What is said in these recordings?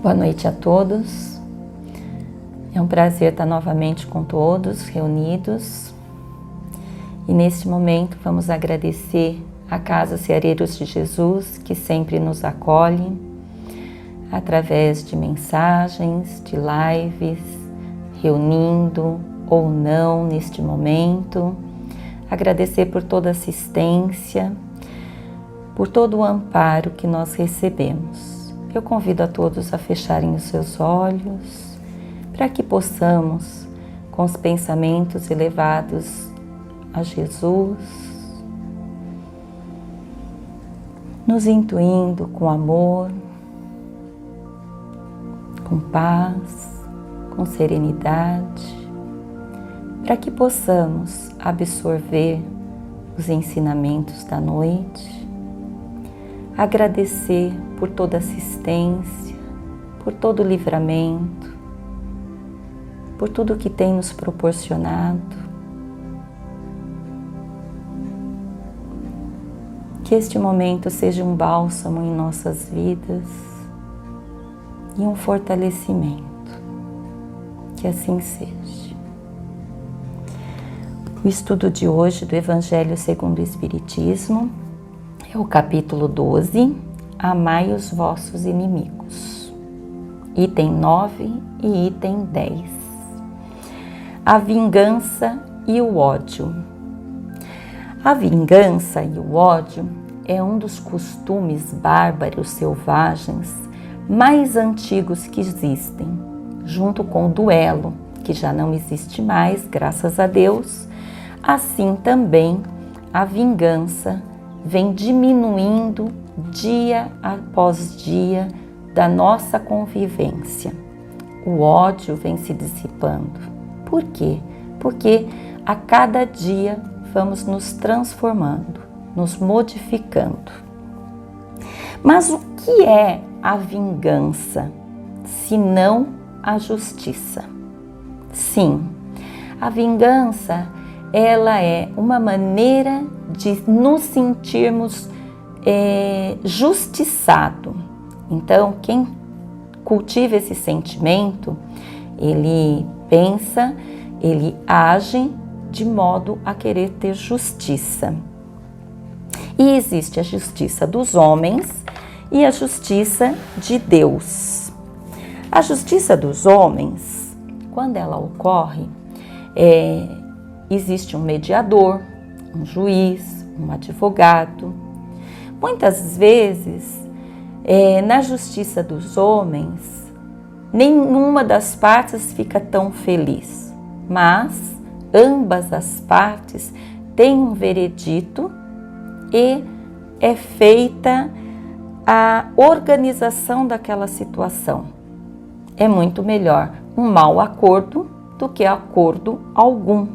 Boa noite a todos. É um prazer estar novamente com todos reunidos. E neste momento vamos agradecer a Casa Ceareiros de Jesus, que sempre nos acolhe através de mensagens, de lives, reunindo ou não neste momento. Agradecer por toda a assistência, por todo o amparo que nós recebemos. Eu convido a todos a fecharem os seus olhos para que possamos, com os pensamentos elevados a Jesus, nos intuindo com amor, com paz, com serenidade, para que possamos absorver os ensinamentos da noite, agradecer por toda assistência, por todo o livramento, por tudo que tem nos proporcionado. Que este momento seja um bálsamo em nossas vidas e um fortalecimento. Que assim seja. O estudo de hoje do Evangelho segundo o Espiritismo é o capítulo 12, Amai os vossos inimigos, item 9 e item 10. A vingança e o ódio. A vingança e o ódio é um dos costumes bárbaros selvagens mais antigos que existem, junto com o duelo, que já não existe mais, graças a Deus. Assim também a vingança vem diminuindo dia após dia da nossa convivência. O ódio vem se dissipando. Por quê? Porque a cada dia vamos nos transformando, nos modificando. Mas o que é a vingança, se não a justiça? Sim, a vingança, ela é uma maneira de nos sentirmos justiçado. Então, quem cultiva esse sentimento, ele pensa, ele age de modo a querer ter justiça. E existe a justiça dos homens e a justiça de Deus. A justiça dos homens, quando ela ocorre, existe um mediador, um juiz, um advogado. Muitas vezes, na justiça dos homens, nenhuma das partes fica tão feliz, mas ambas as partes têm um veredito e é feita a organização daquela situação. É muito melhor um mau acordo do que acordo algum.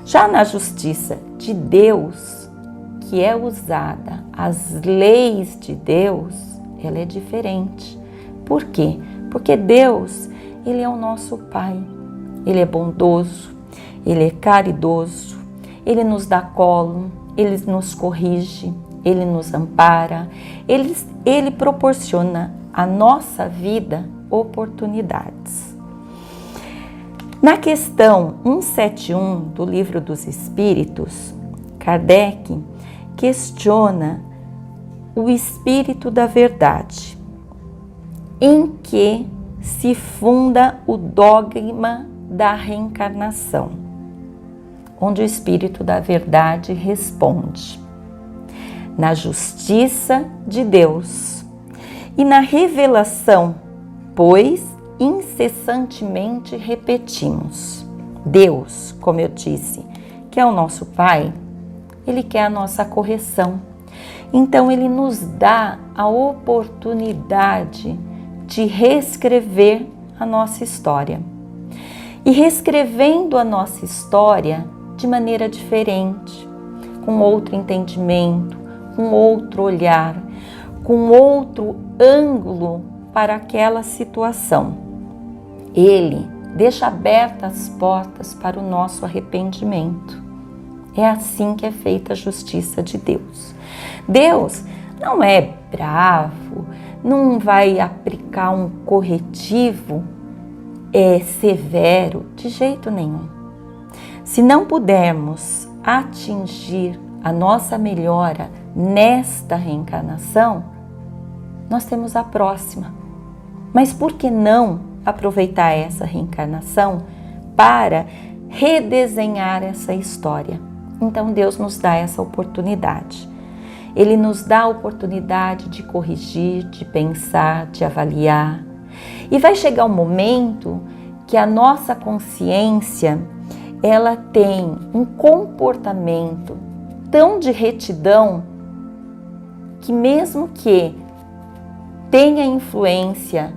Já na justiça de Deus, que é usada, as leis de Deus, ela é diferente. Por quê? Porque Deus, Ele é o nosso Pai. Ele é bondoso, Ele é caridoso, Ele nos dá colo, Ele nos corrige, Ele nos ampara, Ele proporciona à nossa vida oportunidades. Na questão 171 do Livro dos Espíritos, Kardec questiona o espírito da verdade, em que se funda o dogma da reencarnação, onde o espírito da verdade responde: na justiça de Deus e na revelação, pois incessantemente repetimos. Deus, como eu disse, que é o nosso Pai, Ele quer a nossa correção. Então Ele nos dá a oportunidade de reescrever a nossa história. E reescrevendo a nossa história de maneira diferente, com outro entendimento, com outro olhar, com outro ângulo para aquela situação. Ele deixa abertas as portas para o nosso arrependimento. É assim que é feita a justiça de Deus. Deus não é bravo, não vai aplicar um corretivo severo, de jeito nenhum. Se não pudermos atingir a nossa melhora nesta reencarnação, nós temos a próxima. Mas por que não aproveitar essa reencarnação para redesenhar essa história? Então Deus nos dá essa oportunidade. Ele nos dá a oportunidade de corrigir, de pensar, de avaliar. E vai chegar um momento que a nossa consciência, ela tem um comportamento tão de retidão que mesmo que tenha influência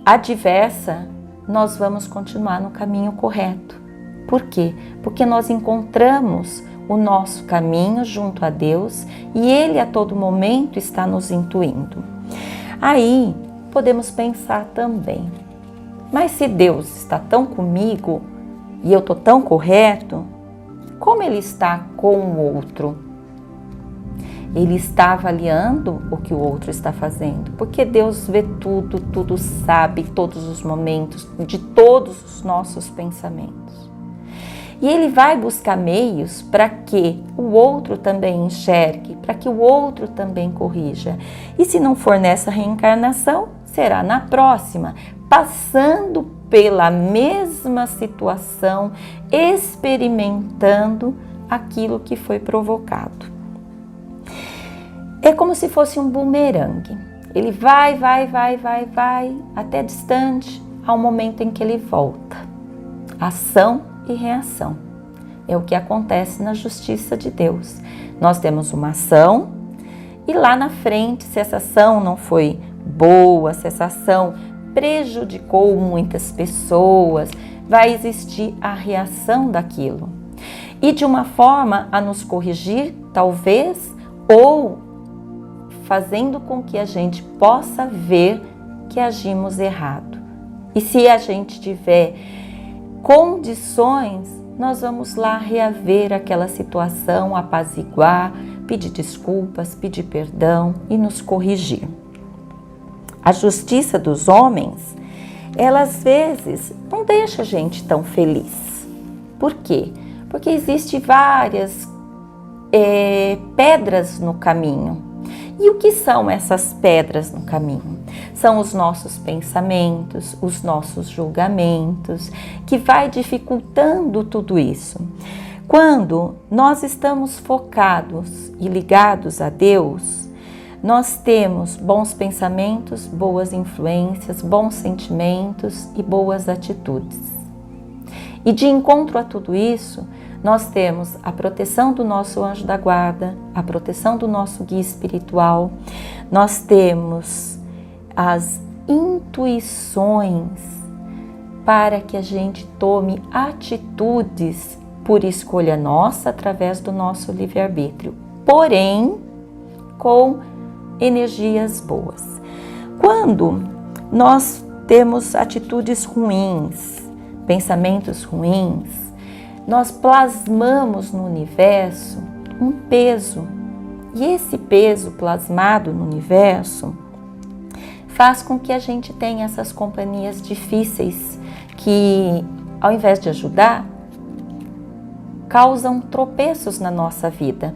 adversa, nós vamos continuar no caminho correto. Por quê? Porque nós encontramos o nosso caminho junto a Deus e Ele a todo momento está nos intuindo. Aí podemos pensar também, mas se Deus está tão comigo e eu estou tão correto, como Ele está com o outro? Ele está avaliando o que o outro está fazendo, porque Deus vê tudo, tudo sabe, todos os momentos, de todos os nossos pensamentos. E Ele vai buscar meios para que o outro também enxergue, para que o outro também corrija. E se não for nessa reencarnação, será na próxima, passando pela mesma situação, experimentando aquilo que foi provocado. É como se fosse um bumerangue. Ele vai, até distante, ao momento em que ele volta. Ação e reação. É o que acontece na justiça de Deus. Nós temos uma ação e lá na frente, se essa ação não foi boa, se essa ação prejudicou muitas pessoas, vai existir a reação daquilo. E de uma forma a nos corrigir, talvez, ou fazendo com que a gente possa ver que agimos errado. E se a gente tiver condições, nós vamos lá reaver aquela situação, apaziguar, pedir desculpas, pedir perdão e nos corrigir. A justiça dos homens, ela às vezes não deixa a gente tão feliz. Por quê? Porque existem várias pedras no caminho. E o que são essas pedras no caminho? São os nossos pensamentos, os nossos julgamentos, que vai dificultando tudo isso. Quando nós estamos focados e ligados a Deus, nós temos bons pensamentos, boas influências, bons sentimentos e boas atitudes. E de encontro a tudo isso, nós temos a proteção do nosso anjo da guarda, a proteção do nosso guia espiritual, nós temos as intuições para que a gente tome atitudes por escolha nossa, através do nosso livre-arbítrio, porém com energias boas. Quando nós temos atitudes ruins, pensamentos ruins, nós plasmamos no universo um peso. E esse peso plasmado no universo faz com que a gente tenha essas companhias difíceis que, ao invés de ajudar, causam tropeços na nossa vida.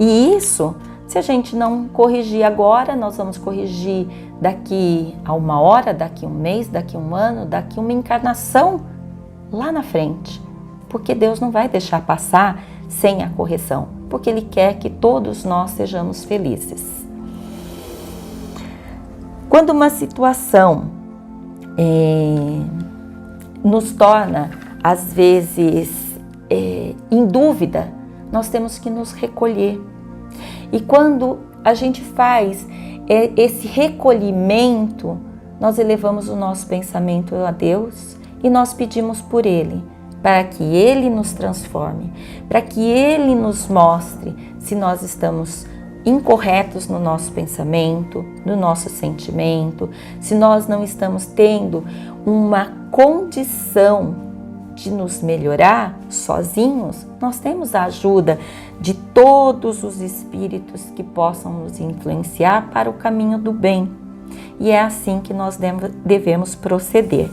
E isso, se a gente não corrigir agora, nós vamos corrigir daqui a uma hora, daqui a um mês, daqui a um ano, daqui a uma encarnação lá na frente. Porque Deus não vai deixar passar sem a correção, porque Ele quer que todos nós sejamos felizes. Quando uma situação nos torna, às vezes, em dúvida, nós temos que nos recolher. E quando a gente faz esse recolhimento, nós elevamos o nosso pensamento a Deus e nós pedimos por Ele, para que Ele nos transforme, para que Ele nos mostre se nós estamos incorretos no nosso pensamento, no nosso sentimento, se nós não estamos tendo uma condição de nos melhorar sozinhos, nós temos a ajuda de todos os espíritos que possam nos influenciar para o caminho do bem. E é assim que nós devemos proceder.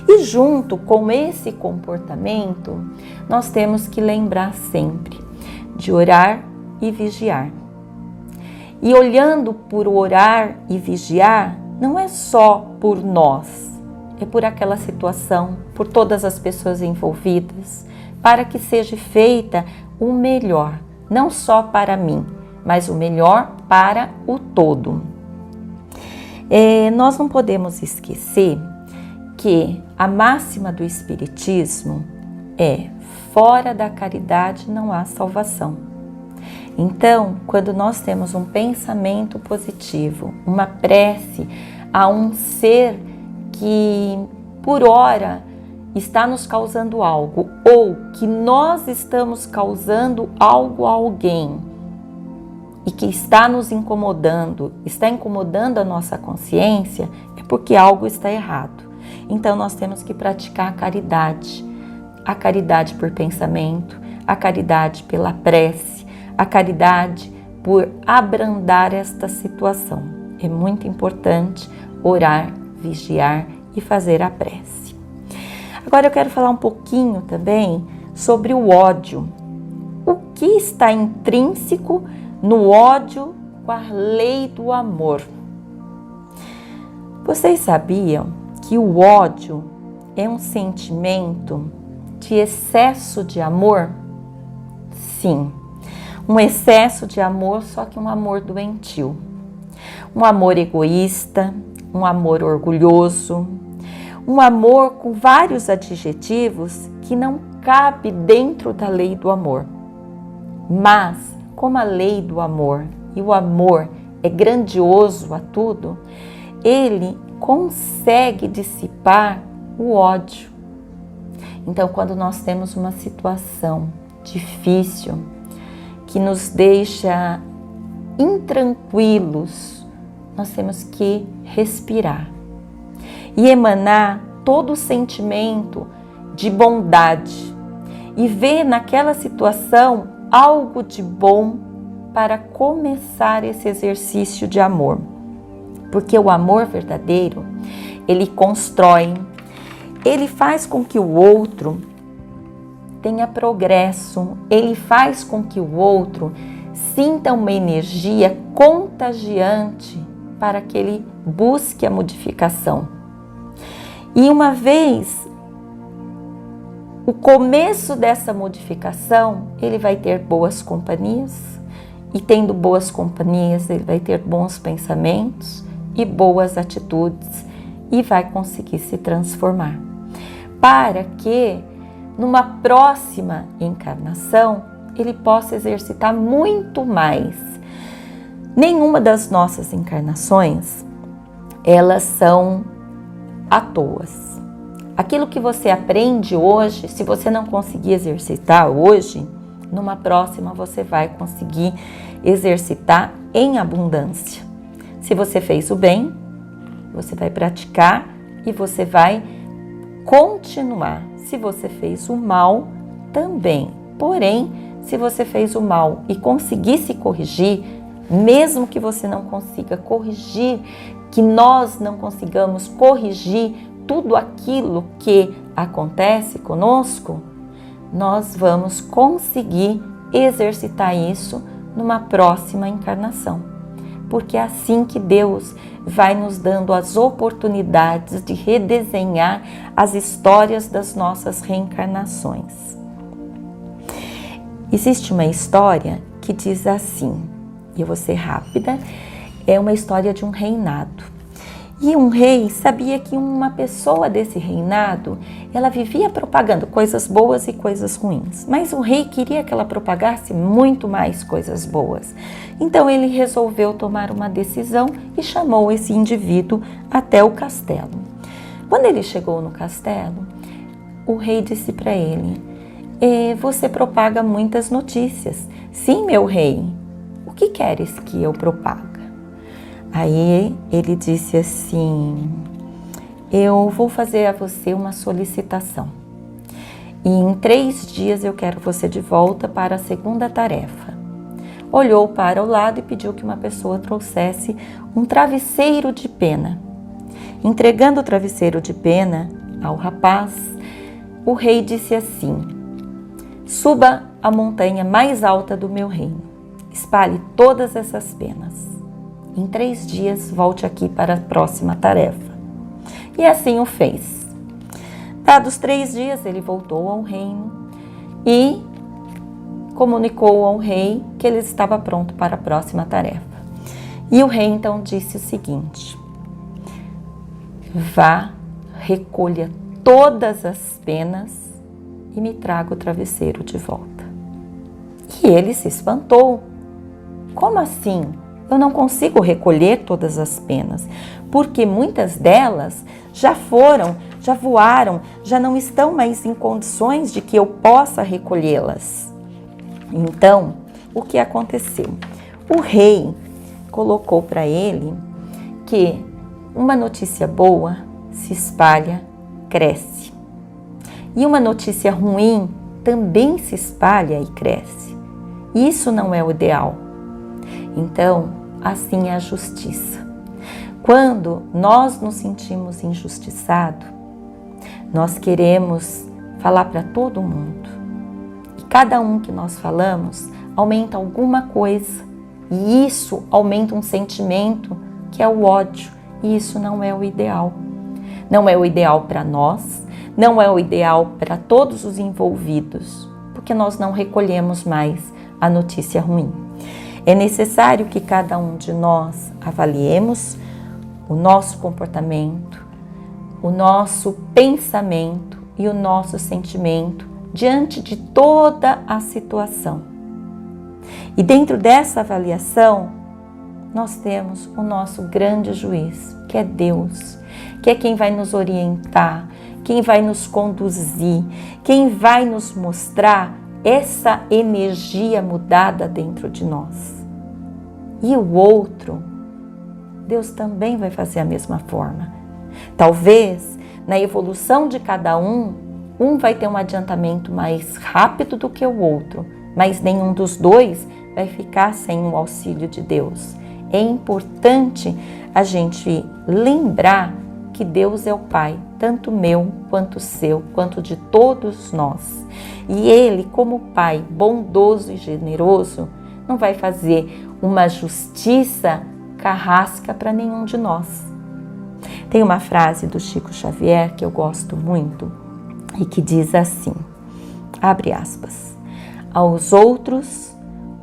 E junto com esse comportamento, nós temos que lembrar sempre de orar e vigiar. E olhando por orar e vigiar, não é só por nós, é por aquela situação, por todas as pessoas envolvidas, para que seja feita o melhor, não só para mim, mas o melhor para o todo. Nós não podemos esquecer que a máxima do Espiritismo é: fora da caridade não há salvação. Então, quando nós temos um pensamento positivo, uma prece a um ser que por ora está nos causando algo, ou que nós estamos causando algo a alguém e que está nos incomodando, está incomodando a nossa consciência, é porque algo está errado. Então nós temos que praticar a caridade por pensamento, a caridade pela prece, a caridade por abrandar esta situação. É muito importante orar, vigiar e fazer a prece. Agora eu quero falar um pouquinho também sobre o ódio. O que está intrínseco no ódio com a lei do amor? Vocês sabiam que o ódio é um sentimento de excesso de amor? Sim, um excesso de amor, só que um amor doentio. Um amor egoísta, um amor orgulhoso, um amor com vários adjetivos que não cabe dentro da lei do amor. Mas, como a lei do amor e o amor é grandioso a tudo, ele consegue dissipar o ódio. Então, quando nós temos uma situação difícil, que nos deixa intranquilos, nós temos que respirar e emanar todo o sentimento de bondade e ver naquela situação algo de bom para começar esse exercício de amor. Porque o amor verdadeiro, ele constrói, ele faz com que o outro tenha progresso, ele faz com que o outro sinta uma energia contagiante para que ele busque a modificação. E uma vez o começo dessa modificação, ele vai ter boas companhias, e tendo boas companhias, ele vai ter bons pensamentos e boas atitudes e vai conseguir se transformar. Para que numa próxima encarnação, ele possa exercitar muito mais. Nenhuma das nossas encarnações, elas são à toa. Aquilo que você aprende hoje, se você não conseguir exercitar hoje, numa próxima você vai conseguir exercitar em abundância. Se você fez o bem, você vai praticar e você vai continuar. Se você fez o mal, também. Porém, se você fez o mal e conseguir se corrigir, mesmo que você não consiga corrigir, que nós não consigamos corrigir tudo aquilo que acontece conosco, nós vamos conseguir exercitar isso numa próxima encarnação. Porque é assim que Deus vai nos dando as oportunidades de redesenhar as histórias das nossas reencarnações. Existe uma história que diz assim, e eu vou ser rápida, é uma história de um reinado. E um rei sabia que uma pessoa desse reinado, ela vivia propagando coisas boas e coisas ruins. Mas o rei queria que ela propagasse muito mais coisas boas. Então ele resolveu tomar uma decisão e chamou esse indivíduo até o castelo. Quando ele chegou no castelo, o rei disse para ele: você propaga muitas notícias. Sim, meu rei. O que queres que eu propague? Aí ele disse assim: eu vou fazer a você uma solicitação. E em 3 dias eu quero você de volta para a segunda tarefa. olhou para o lado e pediu que uma pessoa trouxesse um travesseiro de pena. Entregando o travesseiro de pena ao rapaz, o rei disse assim: suba a montanha mais alta do meu reino, espalhe todas essas penas. Em 3 dias volte aqui para a próxima tarefa. E assim o fez. Dados 3 dias, ele voltou ao reino e comunicou ao rei que ele estava pronto para a próxima tarefa. E o rei então disse o seguinte: vá, recolha todas as penas e me traga o travesseiro de volta. E ele se espantou. Como assim? Eu não consigo recolher todas as penas, porque muitas delas já voaram, já não estão mais em condições de que eu possa recolhê-las. Então, o que aconteceu? O rei colocou para ele que uma notícia boa se espalha, cresce. E uma notícia ruim também se espalha e cresce. Isso não é o ideal. Então, assim é a justiça. Quando nós nos sentimos injustiçados, nós queremos falar para todo mundo. E cada um que nós falamos aumenta alguma coisa. E isso aumenta um sentimento que é o ódio. E isso não é o ideal. Não é o ideal para nós, não é o ideal para todos os envolvidos, porque nós não recolhemos mais a notícia ruim. É necessário que cada um de nós avaliemos o nosso comportamento, o nosso pensamento e o nosso sentimento diante de toda a situação. E dentro dessa avaliação, nós temos o nosso grande juiz, que é Deus, que é quem vai nos orientar, quem vai nos conduzir, quem vai nos mostrar essa energia mudada dentro de nós. E o outro, Deus também vai fazer a mesma forma. Talvez, na evolução de cada um vai ter um adiantamento mais rápido do que o outro, mas nenhum dos dois vai ficar sem o auxílio de Deus. É importante a gente lembrar que Deus é o Pai, tanto meu, quanto seu, quanto de todos nós. E Ele, como Pai bondoso e generoso, não vai fazer uma justiça carrasca para nenhum de nós. Tem uma frase do Chico Xavier que eu gosto muito e que diz assim, abre aspas, aos outros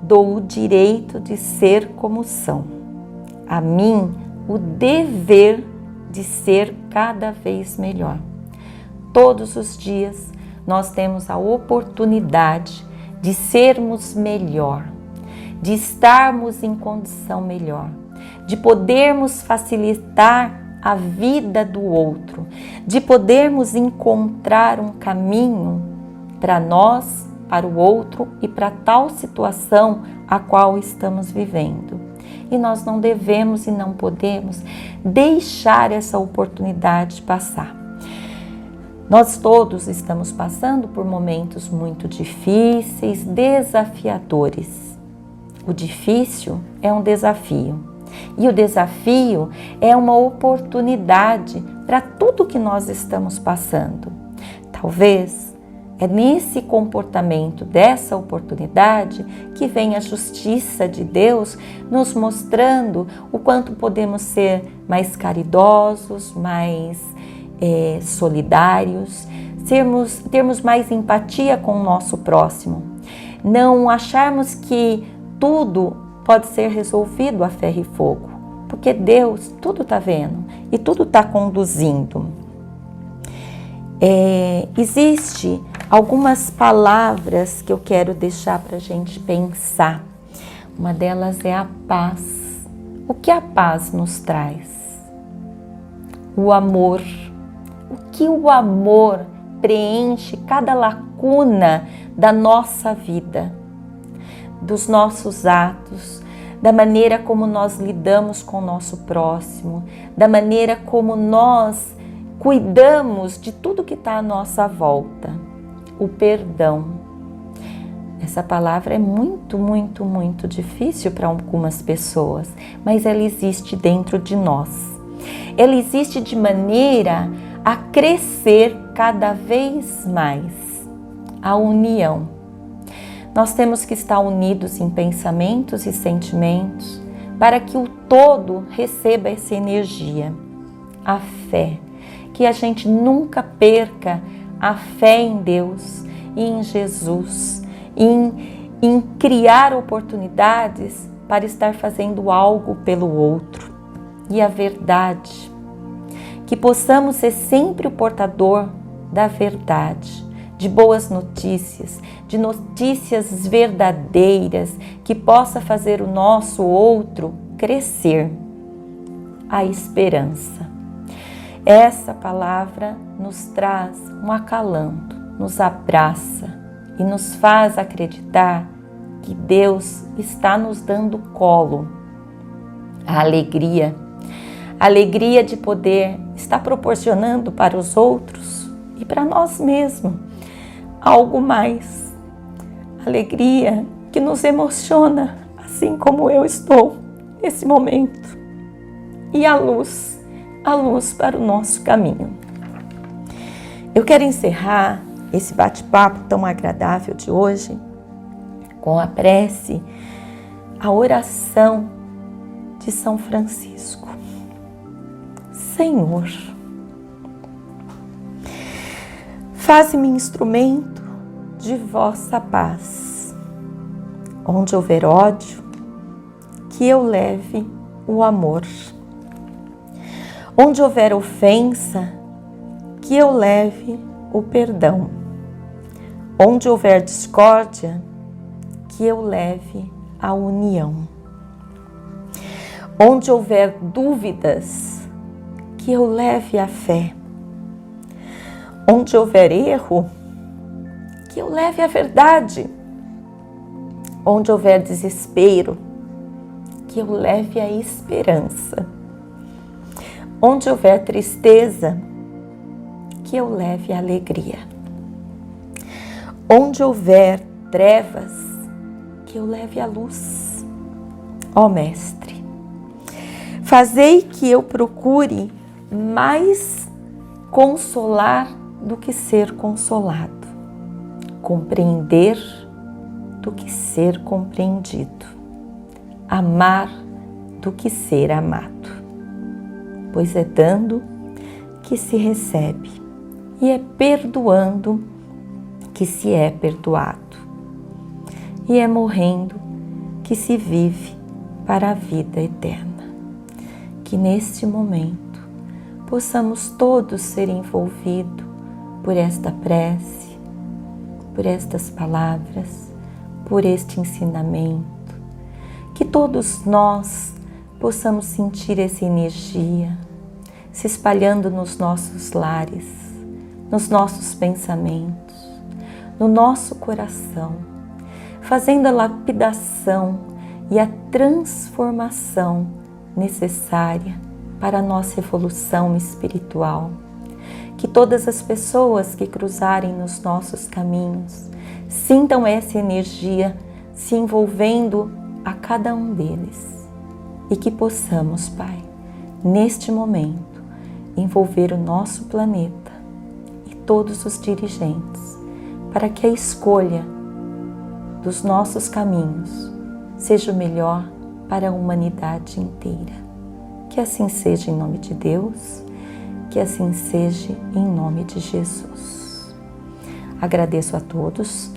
dou o direito de ser como são, a mim o dever de ser cada vez melhor. Todos os dias nós temos a oportunidade de sermos melhor, de estarmos em condição melhor, de podermos facilitar a vida do outro, de podermos encontrar um caminho para nós, para o outro e para tal situação a qual estamos vivendo. E nós não devemos e não podemos deixar essa oportunidade passar. Nós todos estamos passando por momentos muito difíceis, desafiadores. O difícil é um desafio. E o desafio é uma oportunidade para tudo que nós estamos passando. Talvez é nesse comportamento dessa oportunidade que vem a justiça de Deus nos mostrando o quanto podemos ser mais caridosos, mais solidários, termos mais empatia com o nosso próximo. Não acharmos que tudo pode ser resolvido a ferro e fogo, porque Deus tudo está vendo e tudo está conduzindo. Existe algumas palavras que eu quero deixar para a gente pensar. Uma delas é a paz. O que a paz nos traz? O amor. O que o amor preenche cada lacuna da nossa vida, dos nossos atos, da maneira como nós lidamos com o nosso próximo, da maneira como nós cuidamos de tudo que está à nossa volta. O perdão. Essa palavra é muito, muito, muito difícil para algumas pessoas, mas ela existe dentro de nós. Ela existe de maneira a crescer cada vez mais. A união. Nós temos que estar unidos em pensamentos e sentimentos para que o todo receba essa energia. A fé. Que a gente nunca perca a fé em Deus e em Jesus, em criar oportunidades para estar fazendo algo pelo outro. E a verdade, que possamos ser sempre o portador da verdade, de boas notícias, de notícias verdadeiras, que possa fazer o nosso outro crescer. A esperança. Essa palavra nos traz um acalanto, nos abraça e nos faz acreditar que Deus está nos dando colo. A alegria de poder estar proporcionando para os outros e para nós mesmos algo mais. Alegria que nos emociona, assim como eu estou nesse momento. E a luz para o nosso caminho. Eu quero encerrar esse bate-papo tão agradável de hoje com a prece, a oração de São Francisco. Senhor, faze-me instrumento de vossa paz. Onde houver ódio, que eu leve o amor. Onde houver ofensa, que eu leve o perdão. Onde houver discórdia, que eu leve a união. Onde houver dúvidas, que eu leve a fé. Onde houver erro, que eu leve a verdade. Onde houver desespero, que eu leve a esperança. Onde houver tristeza, que eu leve a alegria. Onde houver trevas, que eu leve a luz. Ó Mestre, fazei que eu procure mais consolar do que ser consolado, compreender do que ser compreendido, amar do que ser amado. Pois é dando que se recebe e é perdoando que se é perdoado. E é morrendo que se vive para a vida eterna. Que neste momento possamos todos ser envolvidos por esta prece, por estas palavras, por este ensinamento. Que todos nós possamos sentir essa energia se espalhando nos nossos lares, nos nossos pensamentos, no nosso coração, fazendo a lapidação e a transformação necessária para a nossa evolução espiritual. Que todas as pessoas que cruzarem nos nossos caminhos sintam essa energia se envolvendo a cada um deles. E que possamos, Pai, neste momento, envolver o nosso planeta e todos os dirigentes, para que a escolha dos nossos caminhos seja o melhor para a humanidade inteira. Que assim seja em nome de Deus, que assim seja em nome de Jesus. Agradeço a todos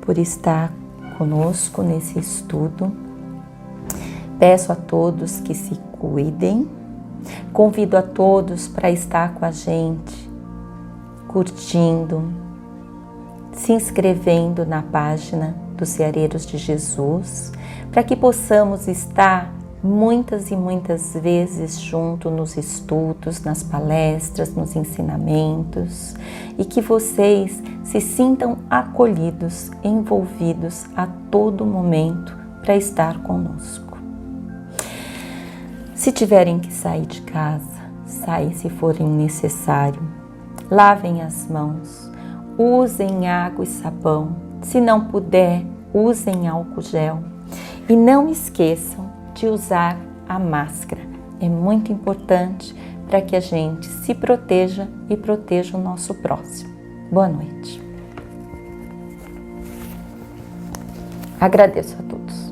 por estar conosco nesse estudo. Peço a todos que se cuidem. Convido a todos para estar com a gente, curtindo, se inscrevendo na página dos Ceareiros de Jesus, para que possamos estar muitas e muitas vezes junto nos estudos, nas palestras, nos ensinamentos, e que vocês se sintam acolhidos, envolvidos a todo momento para estar conosco. Se tiverem que sair de casa, saem se forem necessário. Lavem as mãos, usem água e sabão. Se não puder, usem álcool gel e não esqueçam de usar a máscara. É muito importante para que a gente se proteja e proteja o nosso próximo. Boa noite. Agradeço a todos.